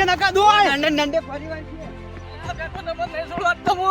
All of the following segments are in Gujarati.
છે નકા દોય નંડે નંડે ફરીવાર છે આ બેઠો નંબર લઈ છોડો તમો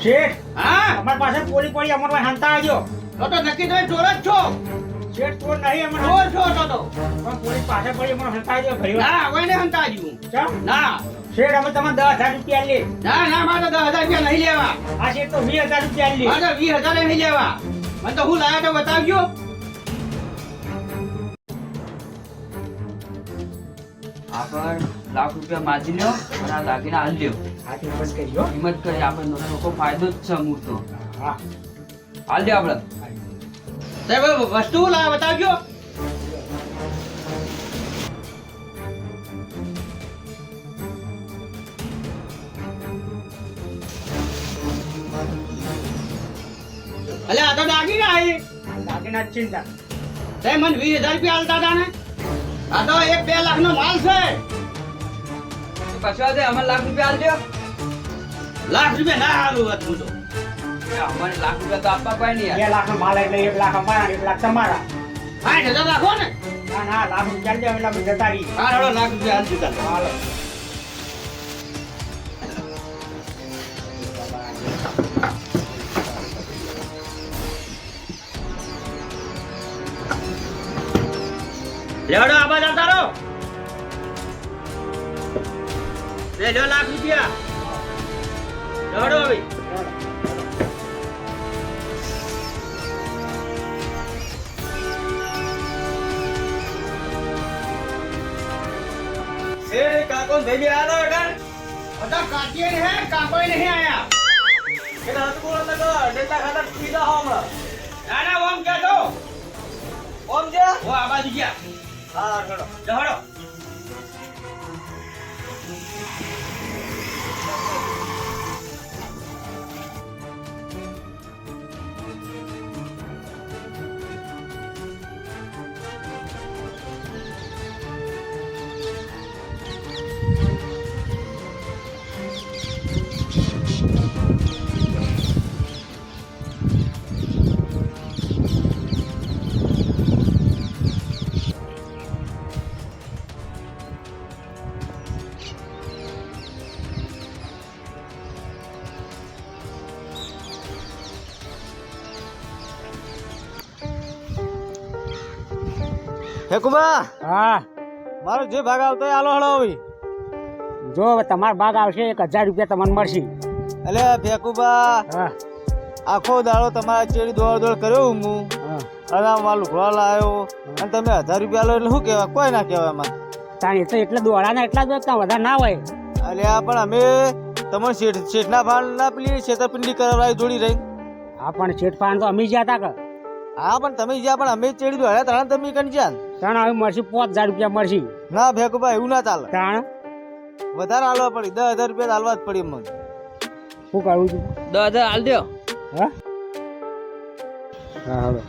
શેઠ હા અમાર પાસે પોલી પડી અમાર પાસે હાંતા આવજો તો નક્કી તમે ચોર જ છો શેઠ ચોર નહીં અમાર ચોર છો તો પણ પોલી પાસે પડી અમાર હાંતા આવજો ઘરી ના હવે ને હંતા જ્યું ચમ ના શેઠ અમે તમને 10,000 રૂપિયા લે ના ના મારે 10,000 રૂપિયા નહીં લેવા આ શેઠ તો 20,000 રૂપિયા લે મારે 20,000 નહીં લેવા મને તો હું લાયા તો બતાવજો આપણે લાખ રૂપિયા માજી લ્યો અને આ દાગીના હાલ લ્યો આ તે બસ કર્યો હિંમત કરી આપણે લોકો ફાયદો જ છે અમૂર તો હા હાલ લ્યો આપણે સાહેબ વસ્તુ લાયા બતાવજો અલે આ તો દાગીના આવી દાગીના ચિંતા તે મને 20,000 રૂપિયા આલતા હતા ને આ તો 1-2 લાખ નો માલ છે કશા દે અમારે લાખ રૂપિયા હાલ લ્યો લાખ રૂપિયા ના હાલું હતું તો અમારે લાખ રૂપિયા તો આપવા પડે ને 2 લાખ નો માલ એટલે 1 લાખ અમારા 1 લાખ તમારા 60,000 રાખો ને ના ના લાખ રૂપિયા લે એટલે અમે જતા રહી હા હાલો લાખ રૂપિયા હાલ દીધા હાલો લેવડો આબાદ આવતા રહો લે લો લાખ રૂપિયા લેવડો હવે એ કાકો ભેજી આલો કર બધા કાચીએ હે કાકોય નહીં આયા એ હાથ બોલ તો ડેટા ખાતા પીડા હોમળા ના ના ઓમ કે તો ઓમ જે ઓ આબાદ ગયા હા ચલો ચલો ફેકુબા હા મારો જે ભાગ આવતો એ આલો હળો હવે. જો હવે તમારો ભાગ આવશે 1000 રૂપિયા તમને મળશે. એટલે ફેકુબા હા આખો દાડો તમારા ચેડી દોડ કર્યો હું હા અને આ મારો લુગડો લાવ્યો અને તમે 1000 રૂપિયા લો એટલે શું કહેવાય? કોઈ ના કહેવાય એમાં. તાણ એટલે એટલે દોડાના એટલા જ હોય ત્યાં વધારે ના હોય. એટલે આ પણ અમે તમને શેઠના ભાન ના પેલી છેતરપિંડી કરાવડાવી જોડી રહી. હા પણ શેઠ પાન તો અમે જ્યાં હતા કે હા પણ તમે જ્યાં પણ અમે ચેડી દોડ્યા તાણે તમે કઈ જ્યાં તાણ હવે મળશે 5000 રૂપિયા મળશે. ના ફેકુબા એવું ના ચાલે. તાણ વધારે હાલવા પડી 10,000 રૂપિયા હાલવા જ પડી મને. શું કરું છું? 10,000 હાલ દો. હા હા હવે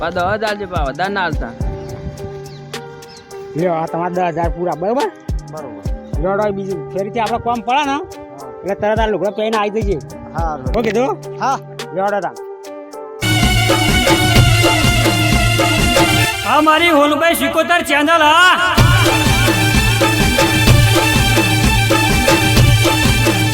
પા 10,000 હાલજો, પા વધારે ના હાલતા. લ્યો આ તમારા 10,000 પૂરા બરાબર. બરોબર. લોડો બીજું ફેરીથી આપણે કોમ પડે ને એટલે તરત આ લુગડો પહેરીને આવી જઈએ. હા ઓકે કીધું હા લોડો તા આ મારી હોલભાઈ સિકોતર ચેનલ હા